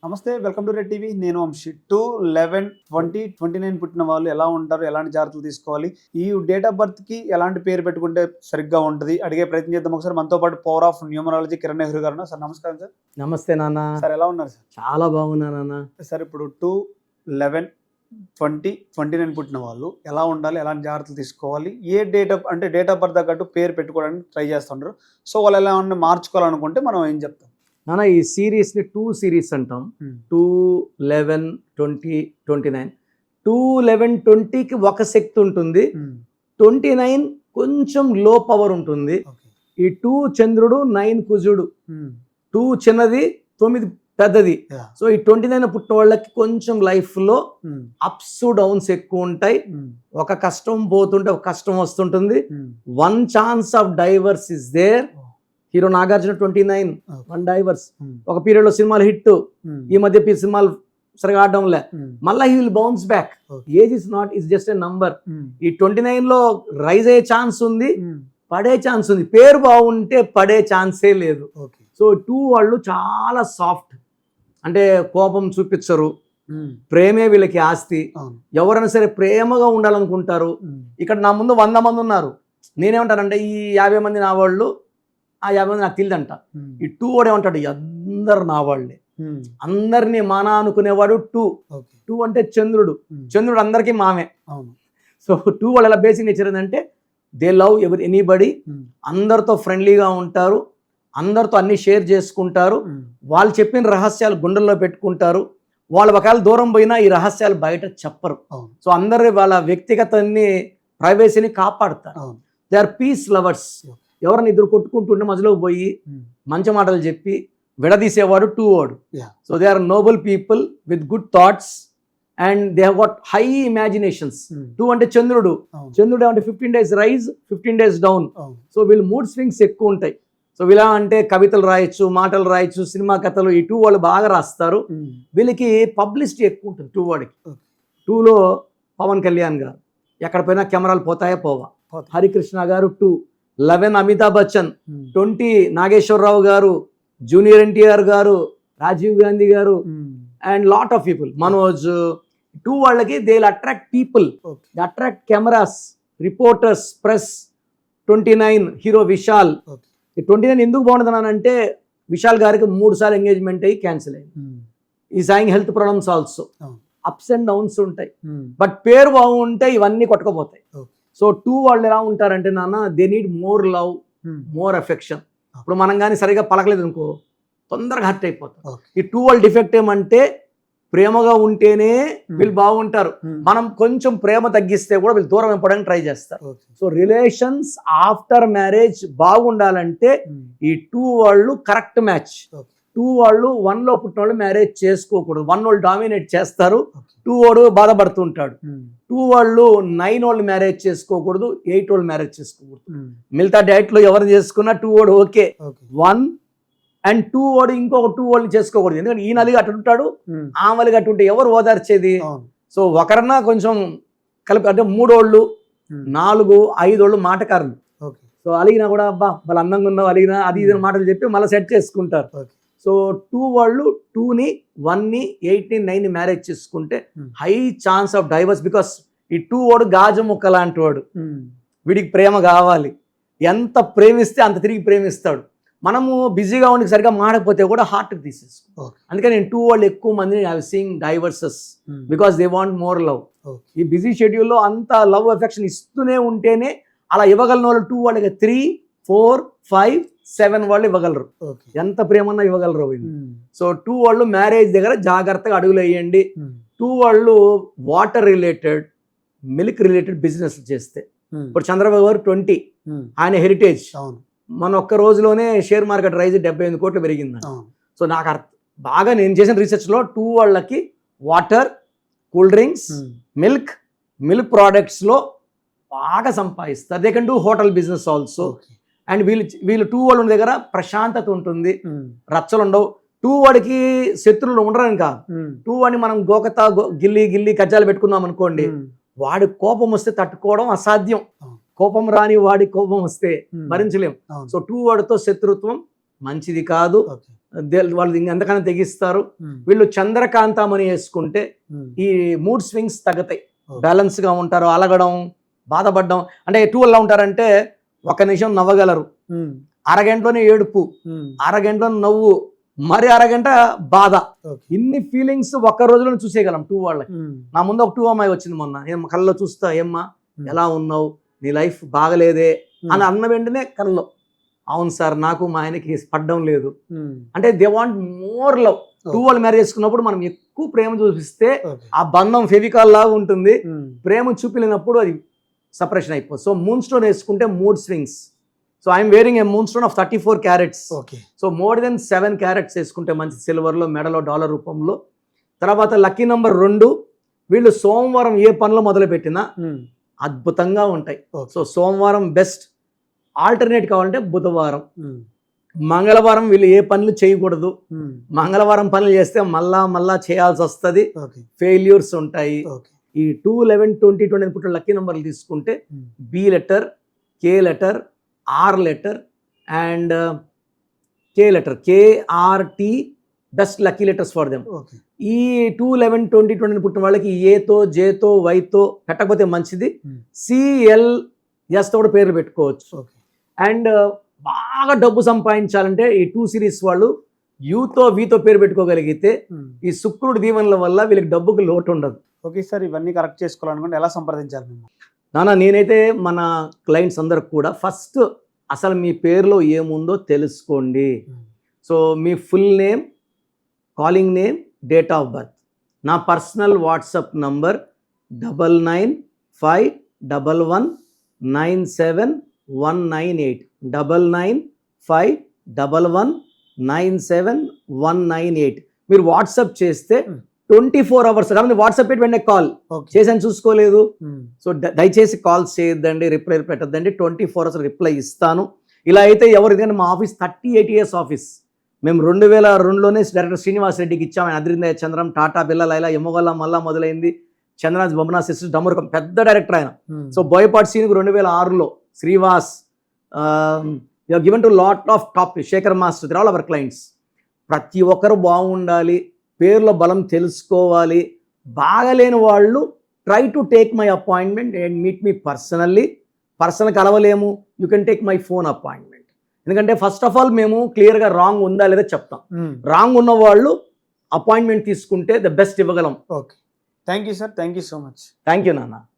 నమస్తే, welcome to red TV. నేను వంశీ. 2/11/2029 పుట్టిన వాళ్ళు ఎలా ఉంటారు, ఎలాంటి జాగ్రత్తలు తీసుకోవాలి, ఈ డేట్ ఆఫ్ బర్త్ కి ఎలాంటి పేరు పెట్టుకుంటే సరిగ్గా ఉంటుంది అడిగే ప్రయత్నం చేద్దాం. ఒకసారి మనతో పాటు power of numerology Kiran Nehru గారు ఉన్నారు. సార్ నమస్కారం. సార్ నమస్తే నాన్న. సార్ ఎలా ఉన్నారు? సార్ చాలా బాగున్నా నాన్న. సార్ ఇప్పుడు 2/11/2029 పుట్టిన వాళ్ళు ఎలా ఉండాలి, ఎలాంటి జాగ్రత్తలు తీసుకోవాలి, ఏ డేట్ ఆఫ్ బర్త్ తగ్గట్టు పేరు పెట్టుకోవడానికి ట్రై చేస్తుంటారు. సో వాళ్ళు ఎలా మార్చుకోవాలనుకుంటే మనం ఏం చెప్తాం నాన్న? ఈ సిరీస్ని 2 సిరీస్ అంటాం. 2/11/2029. 2/11/20కి ఒక శక్తి ఉంటుంది, 29 కొంచెం లో పవర్ ఉంటుంది. ఈ 2 చంద్రుడు, 9 కుజుడు. 2 చిన్నది, 9 పెద్దది. సో ఈ 29 పుట్టిన వాళ్ళకి కొంచెం లైఫ్లో అప్స్ డౌన్స్ ఎక్కువ ఉంటాయి. ఒక కష్టం పోతుంటే ఒక కష్టం వస్తుంటుంది. 1 chance of divorce is there. Hero Nagarjuna 29, 1 divorce. ఒక పీరియడ్ లో సినిమాలు హిట్, ఈ మధ్య సినిమాలు సరిగా ఆడడం లే. మళ్ళీ he will bounce back. Age is not, is just a number. ఈ 29 లో రైజ్ అయ్యే ఛాన్స్ ఉంది, పడే ఛాన్స్ ఉంది. పేరు బాగుంటే పడే ఛాన్సే లేదు. సో 2 వాళ్ళు చాలా సాఫ్ట్, అంటే కోపం చూపించరు, ప్రేమే వీళ్ళకి ఆస్తి. ఎవరైనా సరే ప్రేమగా ఉండాలనుకుంటారు. ఇక్కడ నా ముందు 100 మంది ఉన్నారు. నేనేమంటానంటే ఈ 50 మంది నా వాళ్ళు, ఆ 50 మంది నాకు తెలియదంట. ఈ 2 వాడు ఏమంటాడు, అందరు నా వాళ్ళే, అందరినీ మానా అనుకునేవాడు 2 అంటే చంద్రుడు. చంద్రుడు అందరికీ మామే. సో 2 వాళ్ళు ఎలా బేసిక్ నేచర్ ఏంటంటే దే లవ్ ఎనీబడి. అందరితో ఫ్రెండ్లీగా ఉంటారు, అందరితో అన్ని షేర్ చేసుకుంటారు. వాళ్ళు చెప్పిన రహస్యాలు గుండెల్లో పెట్టుకుంటారు. వాళ్ళు ఒకవేళ దూరం పోయినా ఈ రహస్యాలు బయట చెప్పరు. సో అందరు వాళ్ళ వ్యక్తిగతాన్ని, ప్రైవసీని కాపాడుతారు. They are peace lovers. ఎవరైనా ఇద్దరు కొట్టుకుంటుంటే మధ్యలో పోయి మంచి మాటలు చెప్పి విడదీసేవాడు 2 వాడు. So they are noble people with good thoughts and they have got high imaginations. 2 అంటే చంద్రుడు. చంద్రుడు అంటే 15 days rise, 15 days down. So వీళ్ళు మూడ్ స్వింగ్స్ ఎక్కువ ఉంటాయి. సో వీళ్ళ అంటే కవితలు రాయొచ్చు, మాటలు రాయొచ్చు, సినిమా కథలు. ఈ 2 వాళ్ళు బాగా రాస్తారు. వీళ్ళకి పబ్లిసిటీ ఎక్కువ ఉంటుంది 2 వాడికి. 2లో పవన్ కళ్యాణ్ గారు, ఎక్కడ పోయినా కెమెరాలు పోతాయా పోవా. హరికృష్ణ గారు 2. 11 అమితాబ్ బచ్చన్. 20 నాగేశ్వరరావు గారు, జూనియర్ ఎన్టీఆర్ గారు, రాజీవ్ గాంధీ గారు and lot of people. Manoj. 2 వాళ్ళకి they will attract people, they attract cameras, reporters, press. 29 hero Vishal. 29 ఎందుకు బాగుంటుందనంటే విశాల్ గారికి 3 సార్లు ఎంగేజ్మెంట్ అయ్యి క్యాన్సిల్ అయింది. ఈ saying health problems also. Ups and downs ఉంటాయి. బట్ పేరు బాగుంటే ఇవన్నీ కొట్టుకుపోతాయి. సో 2 వాళ్ళు ఎలా ఉంటారంటే నాన్న, they need more love, more affection. ఇప్పుడు మనం కానీ సరిగా పలకలేదు అనుకో, తొందరగా హర్ట్ అయిపోతాం. ఈ 2 వాళ్ళ డిఫెక్ట్ ఏమంటే ప్రేమగా ఉంటేనే వీళ్ళు బాగుంటారు. మనం కొంచెం ప్రేమ తగ్గిస్తే కూడా వీళ్ళు దూరం అయిపోవడానికి ట్రై చేస్తారు. సో రిలేషన్స్ ఆఫ్టర్ మ్యారేజ్ బాగుండాలంటే ఈ 2 వాళ్ళు కరెక్ట్ మ్యాచ్. 2 వాళ్ళు 1లో పుట్టిన వాళ్ళు మ్యారేజ్ చేసుకోకూడదు. 1 వాళ్ళు డామినేట్ చేస్తారు, 2 వాడు బాధపడుతుంటాడు. 2 వాళ్ళు 9 వాళ్ళు మ్యారేజ్ చేసుకోకూడదు, 8 వాళ్ళు మ్యారేజ్ చేసుకోకూడదు. మిగతా డేట్లో ఎవరు చేసుకున్నా 2 వాడు ఓకే. 1 అండ్ 2 వాడు ఇంకొక 2 వాళ్ళని చేసుకోకూడదు. ఎందుకంటే ఈ నలిగా అటు ఉంటాడు, ఆ మలిగా అటు ఉంటే ఎవరు ఓదార్చేది. సో ఒకరన్నా కొంచెం కలిపి అంటే 3 వాళ్ళు 4, 5 వాళ్ళు మాటకారులు. సో అలిగినా కూడా అబ్బా వాళ్ళు అందంగా ఉన్నావు, అలిగినా అది ఇది మాటలు చెప్పి మళ్ళీ సెట్ చేసుకుంటారు. సో 2 వాళ్ళు 2ని, 1ని, 8ని, 9ని మ్యారేజ్ చేసుకుంటే high chance of divorce. Because ఈ 2 వాడు గాజు ముక్క లాంటి వాడు. వీడికి ప్రేమ కావాలి, ఎంత ప్రేమిస్తే అంత తిరిగి ప్రేమిస్తాడు. మనము బిజీగా ఉండి సరిగ్గా మాడకపోతే కూడా హార్ట్ తీసేసుకో. అందుకని నేను 2 వాళ్ళు ఎక్కువ మందిని I have seen divorces because they want more love. ఈ బిజీ షెడ్యూల్లో అంత లవ్ అఫెక్షన్ ఇస్తూనే ఉంటేనే అలా ఇవ్వగలిగిన వాళ్ళు 2 వాళ్ళకి 3, 4, 5, 7 వాళ్ళు ఇవ్వగలరు. ఎంత ప్రేమన్నా ఇవ్వగలరు వీళ్ళు. సో 2 వాళ్ళు మ్యారేజ్ దగ్గర జాగ్రత్తగా అడుగులు వేయండి. 2 వాళ్ళు water related, milk related business చేస్తే, ఇప్పుడు చంద్రబాబు గారు 20, ఆయన హెరిటేజ్. మన ఒక్క రోజులోనే షేర్ మార్కెట్ రైజ్ 78 కోట్లు పెరిగింది. సో నాకు బాగా నేను చేసిన రీసెర్చ్లో 2 వాళ్ళకి వాటర్, కూల్ డ్రింక్స్, మిల్క్ ప్రోడక్ట్స్లో బాగా సంపాదిస్తారు. They can do hotel business also. And వీళ్ళు 2 వాళ్ళు ఉన్న దగ్గర ప్రశాంతత ఉంటుంది, రచ్చలు ఉండవు. 2 వాడికి శత్రువులు ఉండరని కాదు. 2 వాడిని మనం గిల్లి కజ్జాలు పెట్టుకుందాం అనుకోండి, వాడి కోపం వస్తే తట్టుకోవడం అసాధ్యం. కోపం రాని వాడి కోపం వస్తే భరించలేం. సో 2 వాడితో శత్రుత్వం మంచిది కాదు, ఓకే. వాళ్ళు ఎంతకన్నా తెగిస్తారు. వీళ్ళు చంద్రకాంతమని వేసుకుంటే ఈ మూడ్ స్వింగ్స్ తగ్గుతాయి, Okay. బ్యాలెన్స్ గా ఉంటారు. అలగడం, బాధపడడం, అంటే 2 ఎలా ఉంటారంటే ఒక నిమిషం నవ్వగలరు, అరగంటలోనే ఏడుపు, అరగంటలో నవ్వు, మరి అరగంట బాధ. ఇన్ని ఫీలింగ్స్ ఒక్క రోజులో చూసేయగలం 2 వాళ్ళకి. నా ముందు ఒక 2 అమ్మాయి వచ్చింది మొన్న, ఏం కళ్ళలో చూస్తా, ఏమ్మా ఎలా ఉన్నావు, నీ లైఫ్ బాగలేదే అని అన్న వెంటనే కళ్ళలో, అవును సార్ నాకు మా ఆయనకి పడ్డం లేదు. అంటే దే వాంట్ మోర్ లవ్. 2 వాళ్ళు మ్యారేజ్ చేసుకున్నప్పుడు మనం ఎక్కువ ప్రేమ చూపిస్తే ఆ బంధం ఫెవికాల్ లాగా ఉంటుంది. ప్రేమ చూపినప్పుడు అది సపరేషన్ అయిపోతుంది. సో మూన్ స్టోన్ వేసుకుంటే mood swings. So I'm wearing a moon stone of 34 carats. So more than 7 carats వేసుకుంటే మంచి, సిల్వర్లో, మెడలో, డాలర్ రూపంలో. తర్వాత లక్కీ నెంబర్ 2, వీళ్ళు సోమవారం ఏ పనులు మొదలు పెట్టినా అద్భుతంగా ఉంటాయి. సో సోమవారం బెస్ట్. ఆల్టర్నేట్ కావాలంటే బుధవారం, మంగళవారం వీళ్ళు ఏ పనులు చేయకూడదు. మంగళవారం పనులు చేస్తే మళ్ళా చేయాల్సి వస్తుంది, ఫెయిల్యూర్స్ ఉంటాయి. ఈ 2, 11, 20, 20 పుట్టిన లక్కీ నెంబర్లు తీసుకుంటే B letter, K letter, R letter and K letter, KRT best lucky letters for them. ఈ 2, 11, 20, 20 పుట్టిన వాళ్ళకి ఏతో, జేతో, వైతో పెట్టకపోతే మంచిది. CLS తో కూడా పేర్లు పెట్టుకోవచ్చు. అండ్ బాగా డబ్బు సంపాదించాలంటే ఈ 2 సిరీస్ వాళ్ళు యూతో, వీతో పేరు పెట్టుకోగలిగితే ఈ శుక్రుడి దీవెనల వల్ల వీళ్ళకి డబ్బుకి లోటు ఉండదు. ఓకే సార్, ఇవన్నీ కరెక్ట్ చేసుకోవాలనుకుంటే ఎలా సంప్రదించాలి మేము? నాన్న, నేనైతే మన క్లయింట్స్ అందరికి కూడా ఫస్ట్ అసలు మీ పేరులో ఏముందో తెలుసుకోండి. So me full name, calling name, date of birth. నా పర్సనల్ వాట్సాప్ నంబర్ 9951197198 9951197198. మీరు వాట్సాప్ చేస్తే 24 hours వాట్సాప్ పెట్టి వెంటనే కాల్ చేసాను చూసుకోలేదు. సో దయచేసి కాల్స్ చేయొద్దండి, రిప్లై పెట్టద్దండి. 24 hours రిప్లై ఇస్తాను. ఇలా అయితే ఎవరికైనా మా ఆఫీస్ 38 years ఆఫీస్. మేము 2002లోనే డైరెక్టర్ శ్రీనివాస్ రెడ్డికి ఇచ్చాము. ఆయన అద్రిందయ చంద్రం, టాటా బిర్లా, లైలా, ఎమ్మగొల్ల మళ్ళా మొదలైంది. చంద్రనాథ్ బొమ్మనా సిస్టర్ డమరుకం, పెద్ద డైరెక్టర్ ఆయన. సో బోయపాటి సీన్కు 2006లో Srivas, given to lot of top, Shekhar master, all our clients. ప్రతి ఒక్కరు బాగుండాలి, పేర్ల బలం తెలుసుకోవాలి. బాగలేని వాళ్ళు try to take my appointment and meet me personally. Personal కలవలేము, you can take my phone appointment. ఎందుకంటే ఫస్ట్ ఆఫ్ ఆల్ మేము క్లియర్గా రాంగ్ ఉందా లేదా చెప్తాం. రాంగ్ ఉన్న వాళ్ళు అపాయింట్మెంట్ తీసుకుంటే ద బెస్ట్ ఇవ్వగలం. Okay, thank you sir, thank you so much. Thank you నాన్న.